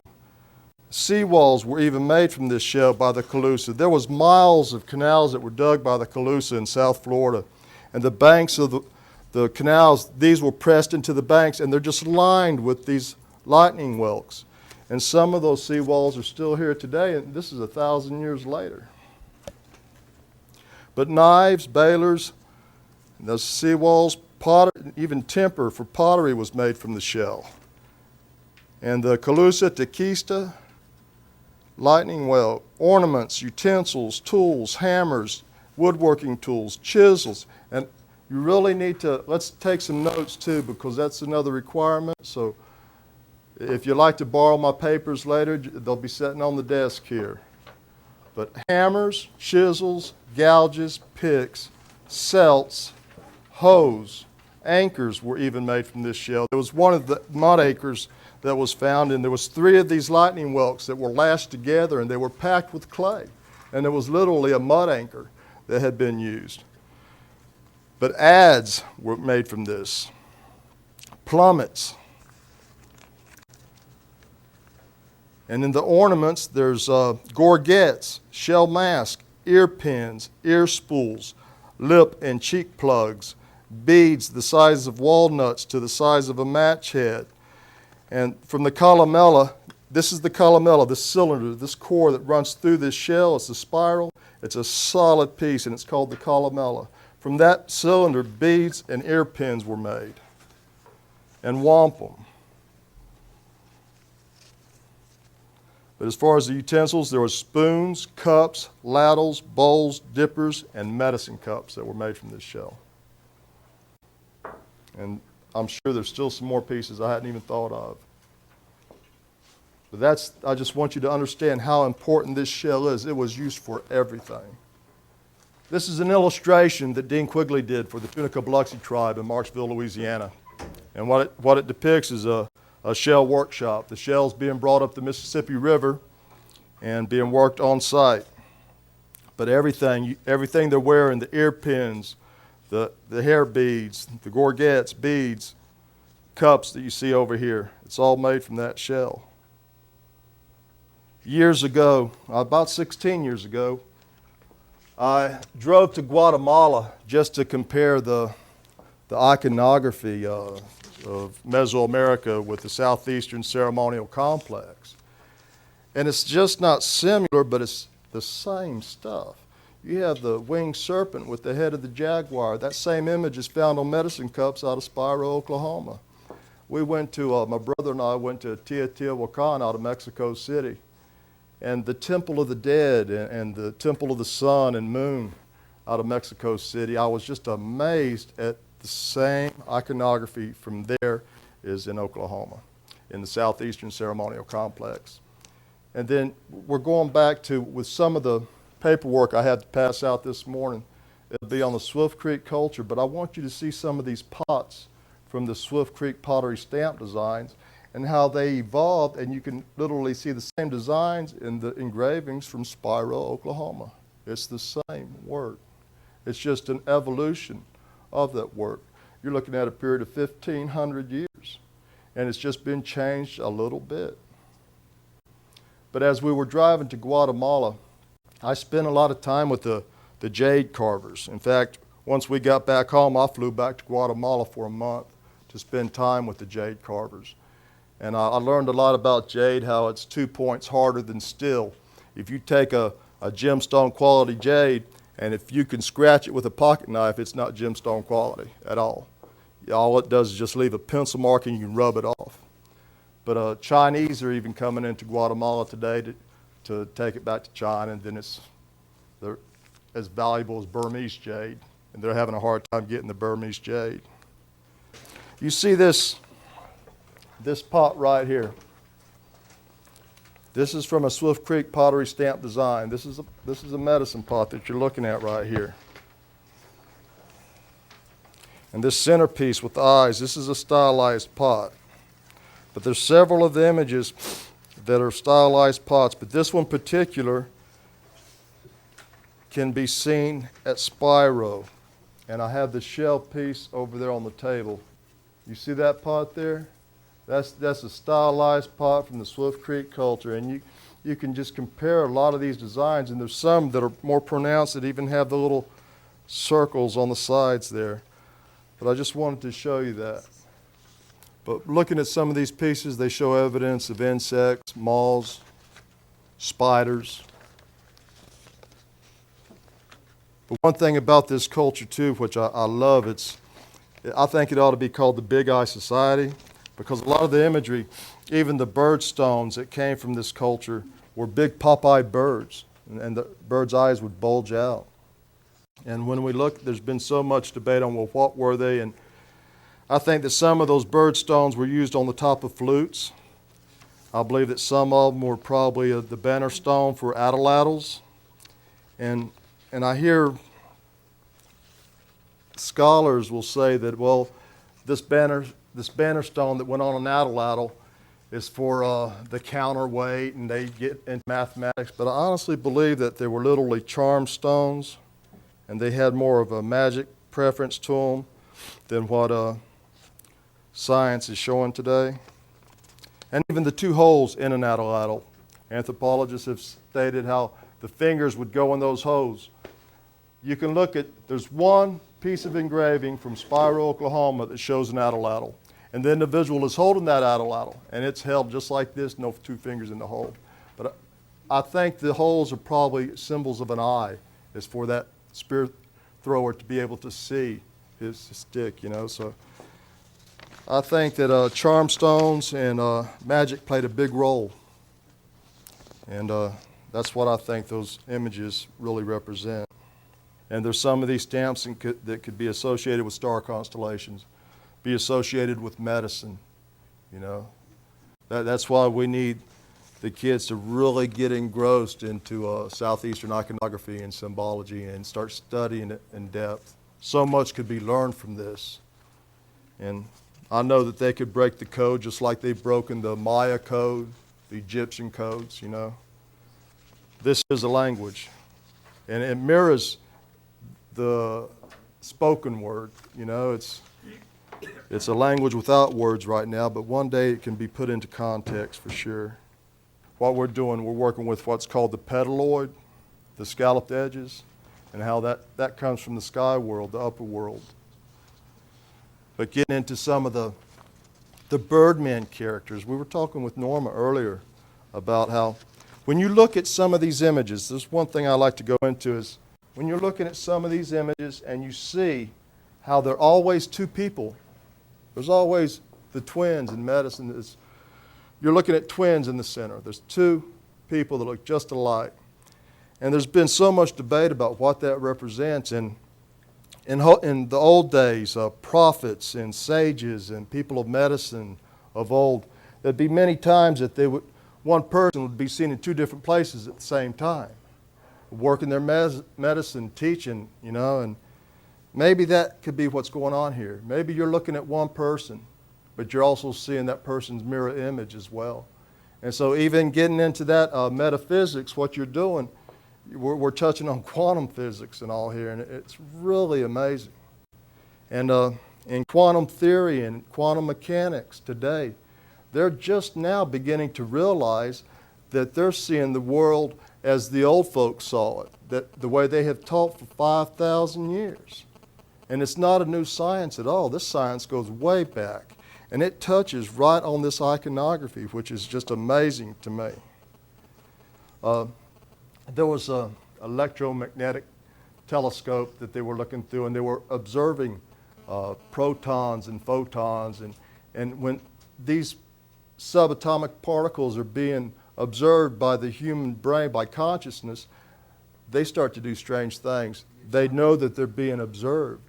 Seawalls were even made from this shell by the Calusa. There was miles of canals that were dug by the Calusa in South Florida. And the banks of the canals, these were pressed into the banks, and they're just lined with these lightning whelks. And some of those seawalls are still here today, and this is 1,000 years later. But knives, bailers, those seawalls, even timber for pottery was made from the shell. And the Calusa Tequista, lightning whelk, ornaments, utensils, tools, hammers, woodworking tools, chisels. And you really need to, let's take some notes too, because that's another requirement. So if you'd like to borrow my papers later, they'll be sitting on the desk here. But hammers, chisels, gouges, picks, celts, hoes, anchors were even made from this shell. There was one of the mud anchors that was found, and there was 3 of these lightning whelks that were lashed together, and they were packed with clay. And it was literally a mud anchor that had been used. But adze were made from this. Plummets. And in the ornaments, there's gorgets, shell mask, ear pins, ear spools, lip and cheek plugs, beads the size of walnuts to the size of a match head. And from the columella, this is the columella, this cylinder, this core that runs through this shell. It's a spiral. It's a solid piece, and it's called the columella. From that cylinder, beads and ear pins were made, and wampum. But as far as the utensils, there were spoons, cups, ladles, bowls, dippers, and medicine cups that were made from this shell. And I'm sure there's still some more pieces I hadn't even thought of. But I just want you to understand how important this shell is. It was used for everything. This is an illustration that Dean Quigley did for the Tunica Biloxi tribe in Marksville, Louisiana. And what it depicts is a shell workshop. The shell's being brought up the Mississippi River and being worked on site. But everything they're wearing, the ear pins, the hair beads, the gorgets, beads, cups that you see over here, it's all made from that shell. Years ago, about 16 years ago, I drove to Guatemala just to compare the iconography of Mesoamerica with the Southeastern Ceremonial Complex. And it's just not similar, but it's the same stuff. You have the winged serpent with the head of the jaguar. That same image is found on medicine cups out of Spiro, Oklahoma. We went to, my brother and I went to Teotihuacan out of Mexico City. And the Temple of the Dead and the Temple of the Sun and Moon out of Mexico City, I was just amazed at the same iconography from there is in Oklahoma, in the Southeastern Ceremonial Complex. And then we're going back to, with some of the paperwork I had to pass out this morning, it'll be on the Swift Creek culture, but I want you to see some of these pots from the Swift Creek pottery stamp designs and how they evolved, and you can literally see the same designs in the engravings from Spiro, Oklahoma. It's the same work. It's just an evolution of that work. You're looking at a period of 1,500 years, and it's just been changed a little bit. But as we were driving to Guatemala, I spent a lot of time with the jade carvers. In fact, once we got back home, I flew back to Guatemala for a month to spend time with the jade carvers. And I learned a lot about jade, how it's 2 points harder than steel. If you take a gemstone quality jade, and if you can scratch it with a pocket knife, it's not gemstone quality at all. All it does is just leave a pencil mark and you can rub it off. But Chinese are even coming into Guatemala today to take it back to China, and then they're as valuable as Burmese jade, and they're having a hard time getting the Burmese jade. You see this pot right here. This is from a Swift Creek pottery stamp design. This is a medicine pot that you're looking at right here. And this centerpiece with the eyes, this is a stylized pot. But there's several of the images that are stylized pots, but this one in particular can be seen at Spiro. And I have the shell piece over there on the table. You see that pot there? That's a stylized pot from the Swift Creek culture, and you can just compare a lot of these designs, and there's some that are more pronounced that even have the little circles on the sides there. But I just wanted to show you that. But looking at some of these pieces, they show evidence of insects, moths, spiders. But one thing about this culture too, which I love, I think it ought to be called the Big Eye Society, because a lot of the imagery, even the bird stones that came from this culture, were big pop-eyed birds, and the birds' eyes would bulge out. And when we look, there's been so much debate on, well, what were they? And I think that some of those bird stones were used on the top of flutes. I believe that some of them were probably the banner stone for atlatls. And I hear scholars will say that, well, this banner stone that went on an atlatl is for the counterweight, and they get into mathematics. But I honestly believe that they were literally charm stones, and they had more of a magic preference to them than what science is showing today. And even the two holes in an atlatl. Anthropologists have stated how the fingers would go in those holes. You can look at, there's one piece of engraving from Spiro, Oklahoma that shows an atlatl. And the individual is holding that atlatl, and it's held just like this, no two fingers in the hole. But I think the holes are probably symbols of an eye. It's for that spear thrower to be able to see his stick, you know. So I think that charm stones and magic played a big role. And that's what I think those images really represent. And there's some of these stamps that could be associated with star constellations, be associated with medicine, you know. That's why we need the kids to really get engrossed into southeastern iconography and symbology and start studying it in depth. So much could be learned from this. And I know that they could break the code just like they've broken the Maya code, the Egyptian codes, you know. This is a language, and it mirrors the spoken word, you know. It's a language without words right now, but one day it can be put into context for sure. What we're doing, we're working with what's called the petaloid, the scalloped edges, and how that comes from the sky world, the upper world. But getting into some of the Birdman characters, we were talking with Norma earlier about how when you look at some of these images, there's one thing I like to go into is when you're looking at some of these images and you see how there are always two people. There's always the twins in medicine. You're looking at twins in the center. There's two people that look just alike. And there's been so much debate about what that represents. And in the old days, prophets and sages and people of medicine of old, there'd be many times that one person would be seen in two different places at the same time, working their medicine, teaching, you know, and maybe that could be what's going on here. Maybe you're looking at one person, but you're also seeing that person's mirror image as well. And so even getting into that metaphysics, what you're doing, we're touching on quantum physics and all here, and it's really amazing. And in quantum theory and quantum mechanics today, they're just now beginning to realize that they're seeing the world as the old folks saw it, that the way they have taught for 5,000 years. And it's not a new science at all. This science goes way back. And it touches right on this iconography, which is just amazing to me. There was an electromagnetic telescope that they were looking through, and they were observing protons and photons. And when these subatomic particles are being observed by the human brain, by consciousness, they start to do strange things. They know that they're being observed,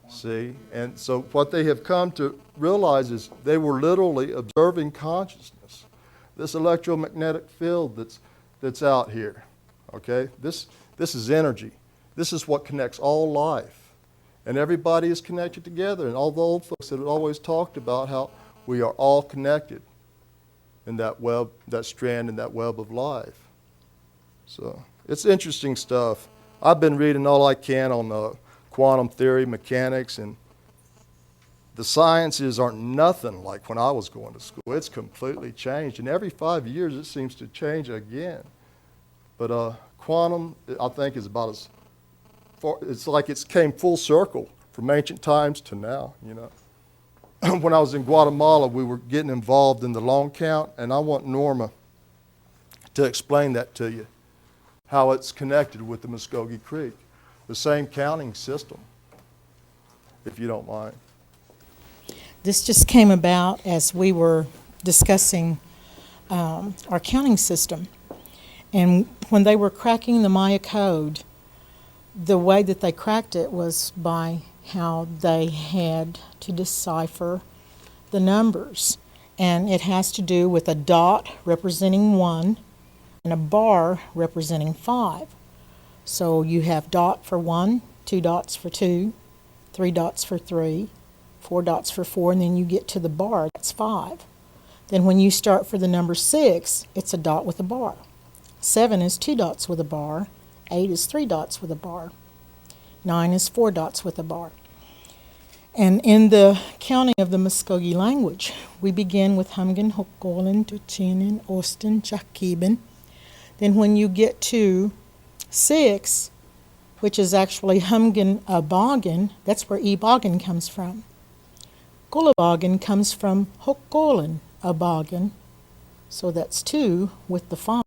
see? And so what they have come to realize is they were literally observing consciousness. This electromagnetic field that's out here, okay? This is energy. This is what connects all life. And everybody is connected together. And all the old folks had always talked about how we are all connected in that web, that strand in that web of life. So it's interesting stuff. I've been reading all I can on quantum theory, mechanics, and the sciences aren't nothing like when I was going to school. It's completely changed, and every 5 years it seems to change again. But quantum, I think, is about as far, it's like it's came full circle from ancient times to now, you know. When I was in Guatemala, we were getting involved in the long count, and I want Norma to explain that to you, how it's connected with the Muscogee Creek, the same counting system, if you don't mind. This just came about as we were discussing our counting system. And when they were cracking the Maya code, the way that they cracked it was by how they had to decipher the numbers. And it has to do with a dot representing 1 and a bar representing 5. So you have dot for 1, 2 dots for 2, 3 dots for 3, 4 dots for 4, and then you get to the bar, that's 5. Then when you start for the number 6, it's a dot with a bar. 7 is 2 dots with a bar. 8 is 3 dots with a bar. 9 is 4 dots with a bar. And in the counting of the Muscogee language, we begin with Humgen, Hokgolen, Tuchinen, Osten, Chakeben. Then when you get to 6, which is actually Humgen Abogen, that's where Ebogen comes from. Gulabogen comes from Hokgolen Abogen, so that's 2 with the 5.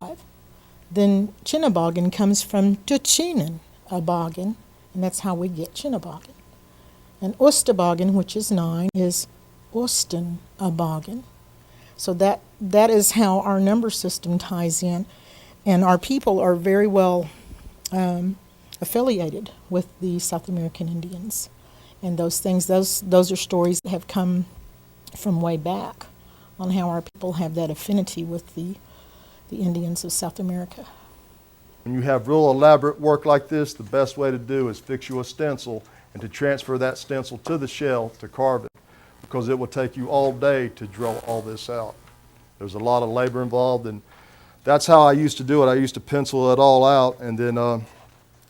Then Chinabogen comes from Tuchinen Abogen, and that's how we get Chinabogen. And Ostabogen, which is 9, is Osten Abogen. So that is how our number system ties in. And our people are very well affiliated with the South American Indians. And those things, those are stories that have come from way back on how our people have that affinity with the Indians of South America. When you have real elaborate work like this, the best way to do is fix you a stencil and to transfer that stencil to the shell to carve it, because it will take you all day to draw all this out. There's a lot of labor involved, and that's how I used to do it. I used to pencil it all out, and then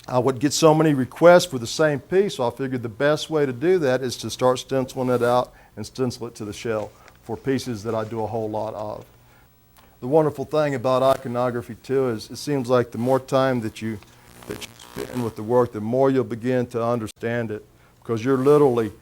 I would get so many requests for the same piece, so I figured the best way to do that is to start stenciling it out and stencil it to the shell for pieces that I do a whole lot of. The wonderful thing about iconography too is it seems like the more time that you spend with the work, the more you'll begin to understand it, because you're literally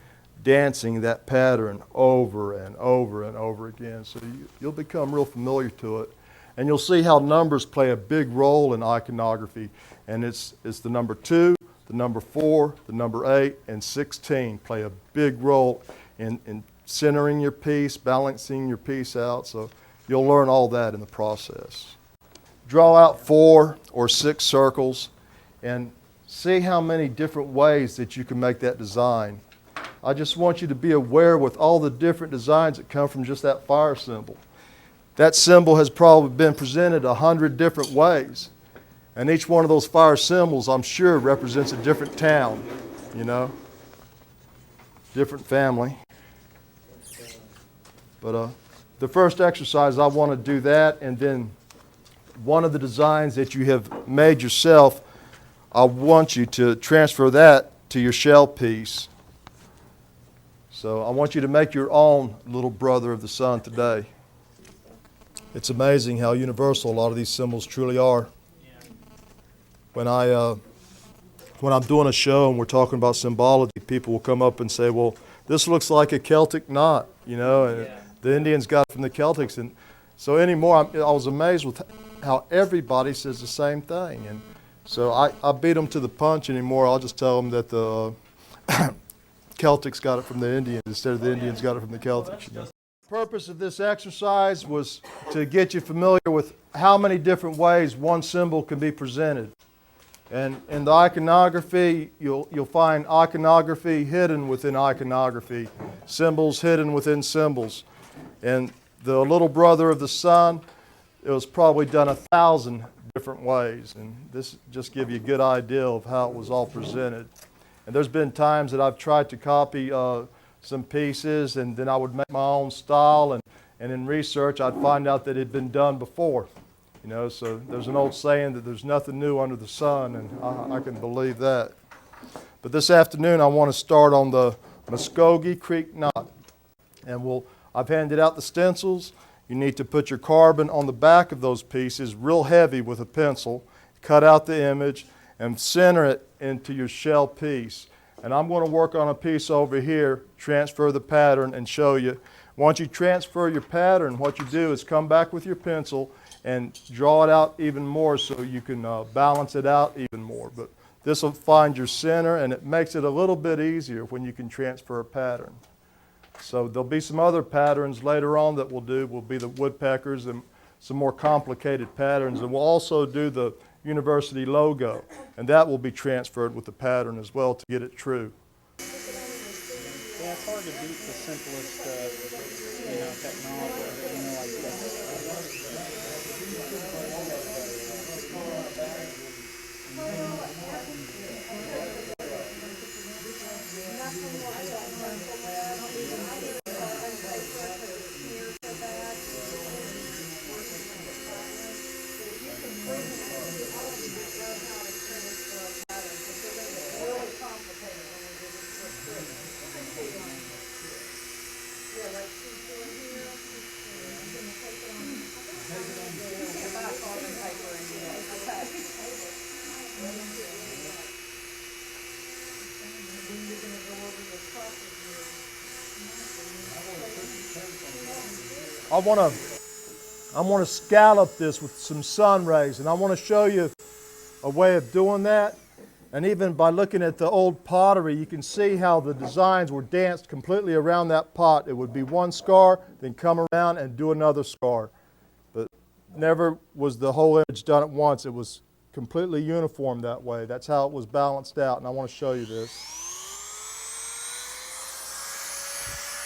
dancing that pattern over and over and over again. So you'll become real familiar to it. And you'll see how numbers play a big role in iconography. And it's the number 2, the number 4, the number 8, and 16 play a big role in centering your piece, balancing your piece out. So you'll learn all that in the process. Draw out 4 or 6 circles and see how many different ways that you can make that design. I just want you to be aware with all the different designs that come from just that fire symbol. That symbol has probably been presented 100 different ways. And each one of those fire symbols, I'm sure, represents a different town, different family. But the first exercise, I want to do that, and then one of the designs that you have made yourself, I want you to transfer that to your shell piece. So I want you to make your own little brother of the sun today. It's amazing how universal a lot of these symbols truly are. When I'm doing a show and we're talking about symbology, people will come up and say, well, this looks like a Celtic knot, and the Indians got it from the Celtics. And so anymore, I was amazed with how everybody says the same thing. And so I beat them to the punch anymore. I'll just tell them that the Celtics got it from the Indians instead of the Indians got it from the Celtics. The purpose of this exercise was to get you familiar with how many different ways one symbol can be presented. And in the iconography, you'll find iconography hidden within iconography, symbols hidden within symbols. And the little brother of the sun, it was probably done 1,000 different ways. And this just gives you a good idea of how it was all presented. And there's been times that I've tried to copy some pieces, and then I would make my own style, and in research I'd find out that it had been done before. So there's an old saying that there's nothing new under the sun, and I can believe that. But this afternoon I want to start on the Muscogee Creek knot. And I've handed out the stencils. You need to put your carbon on the back of those pieces real heavy with a pencil, cut out the image, and center it into your shell piece. And I'm going to work on a piece over here, transfer the pattern, and show you. Once you transfer your pattern, what you do is come back with your pencil and draw it out even more so you can balance it out even more. But this will find your center, and it makes it a little bit easier when you can transfer a pattern. So there'll be some other patterns later on that we'll do. Will be the woodpeckers and some more complicated patterns. And we'll also do the university logo, and that will be transferred with the pattern as well to get it true. Yeah, it's hard to beat the simplest, technology, like this. I want to scallop this with some sun rays, and I want to show you a way of doing that. And even by looking at the old pottery, you can see how the designs were danced completely around that pot. It would be one scar, then come around and do another scar. But never was the whole image done at once. It was completely uniform that way. That's how it was balanced out, and I want to show you this.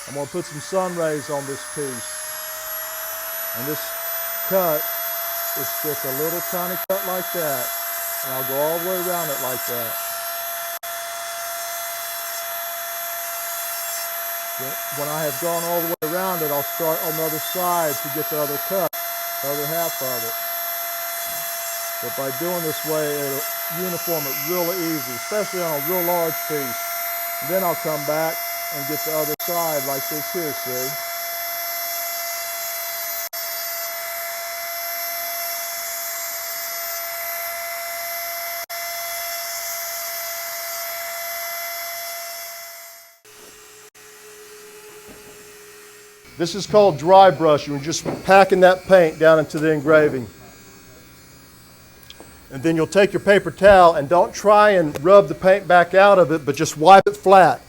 I'm going to put some sun rays on this piece. And this cut is just a little tiny cut like that. And I'll go all the way around it like that. When I have gone all the way around it, I'll start on the other side to get the other cut, the other half of it. But by doing this way, it'll uniform it really easy, especially on a real large piece. And then I'll come back and get the other side like this here, see? This is called dry brushing. You're just packing that paint down into the engraving. And then you'll take your paper towel and don't try and rub the paint back out of it, but just wipe it flat.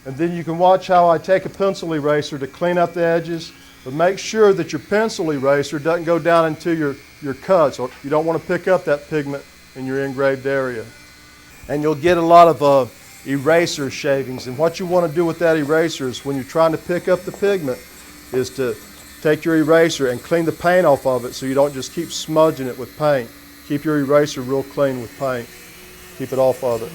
And then you can watch how I take a pencil eraser to clean up the edges, but make sure that your pencil eraser doesn't go down into your cuts, or you don't want to pick up that pigment in your engraved area. And you'll get a lot of eraser shavings, and what you want to do with that eraser is when you're trying to pick up the pigment is to take your eraser and clean the paint off of it so you don't just keep smudging it with paint. Keep your eraser real clean with paint. Keep it off of it.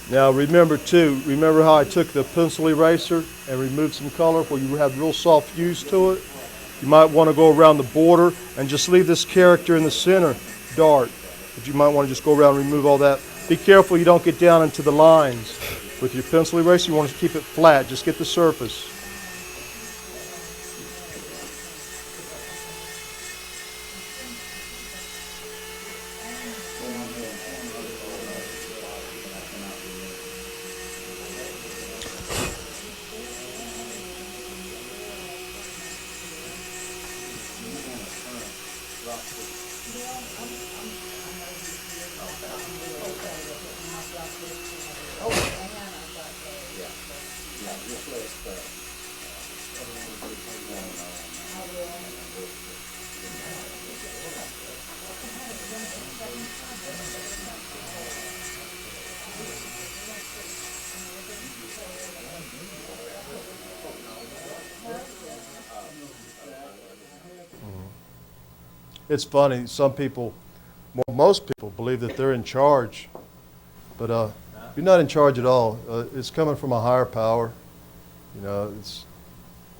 Now remember how I took the pencil eraser and removed some color where you had real soft hues to it? You might want to go around the border and just leave this character in the center dark. But you might want to just go around and remove all that. Be careful you don't get down into the lines. With your pencil eraser, you want to keep it flat. Just get the surface. It's funny, some people, well, most people believe that they're in charge, but you're not in charge at all. It's coming from a higher power. You know,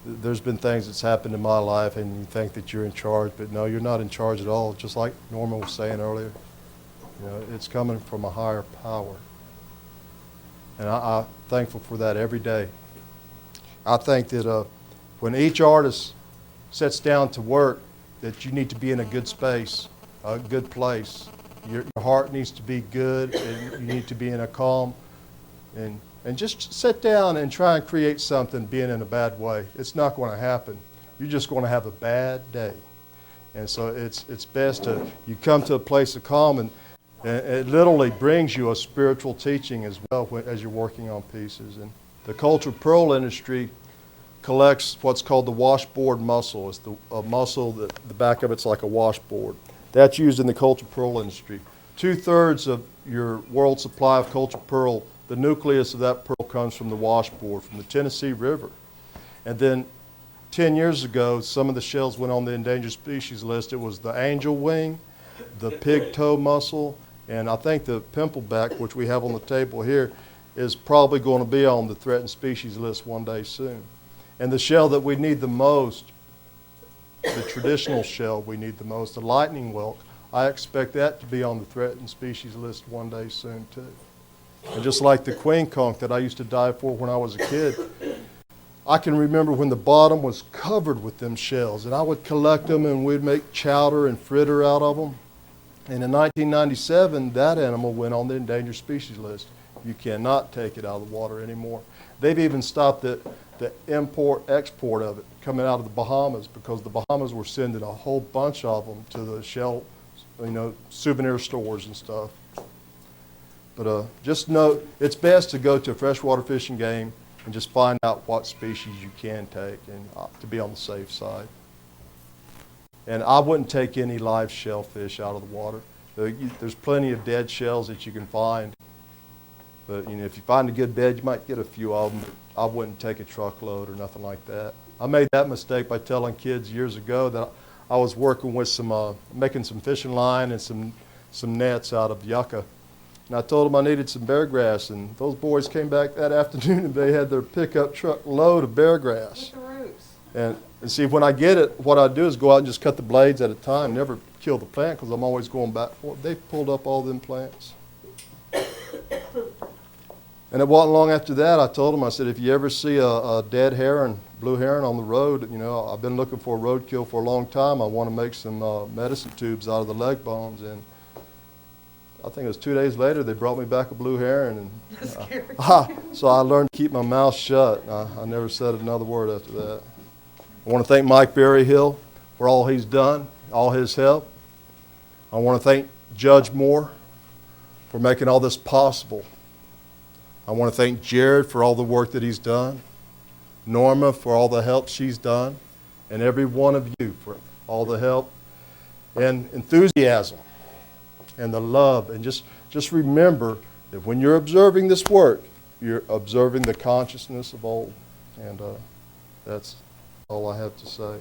there's been things that's happened in my life and you think that you're in charge, but no, you're not in charge at all, just like Norman was saying earlier. You know, it's coming from a higher power. And I'm thankful for that every day. I think that when each artist sits down to work, that you need to be in a good space, a good place. Your heart needs to be good, and you need to be in a calm, and just sit down and try and create something being in a bad way. It's not going to happen. You're just going to have a bad day. And so it's best to, you come to a place of calm, and it literally brings you a spiritual teaching as well as you're working on pieces. And the cultured pearl industry collects what's called the washboard mussel. It's a mussel that the back of it's like a washboard. That's used in the cultured pearl industry. 2/3 of your world supply of cultured pearl, the nucleus of that pearl comes from the washboard, from the Tennessee River. And then 10 years ago, some of the shells went on the endangered species list. It was the angel wing, the pig toe mussel, and I think the pimpleback, which we have on the table here, is probably going to be on the threatened species list one day soon. And the shell that we need the most, the traditional shell we need the most, the lightning whelk, I expect that to be on the threatened species list one day soon too. And just like the queen conch that I used to dive for when I was a kid, I can remember when the bottom was covered with them shells, and I would collect them and we'd make chowder and fritter out of them. And in 1997, that animal went on the endangered species list. You cannot take it out of the water anymore. They've even stopped the import-export of it coming out of the Bahamas, because the Bahamas were sending a whole bunch of them to the shell, souvenir stores and stuff. But just know it's best to go to a freshwater fishing game and just find out what species you can take, and to be on the safe side. And I wouldn't take any live shellfish out of the water. There's plenty of dead shells that you can find. But if you find a good bed, you might get a few of them. But I wouldn't take a truckload or nothing like that. I made that mistake by telling kids years ago that I was working with making some fishing line and some nets out of yucca. And I told them I needed some bear grass, and those boys came back that afternoon and they had their pickup truck load of bear grass. With the roots. And see, when I get it, what I do is go out and just cut the blades at a time, never kill the plant, because I'm always going back for it. They pulled up all them plants. And it wasn't long after that, I told them, I said, if you ever see a dead heron, blue heron on the road, I've been looking for a roadkill for a long time. I want to make some medicine tubes out of the leg bones. And I think it was 2 days later, they brought me back a blue heron. And so I learned to keep my mouth shut. I never said another word after that. I want to thank Mike Berryhill for all he's done, all his help. I want to thank Judge Moore for making all this possible. I want to thank Jared for all the work that he's done, Norma for all the help she's done, and every one of you for all the help and enthusiasm and the love. And just remember that when you're observing this work, you're observing the consciousness of old. And that's all I have to say.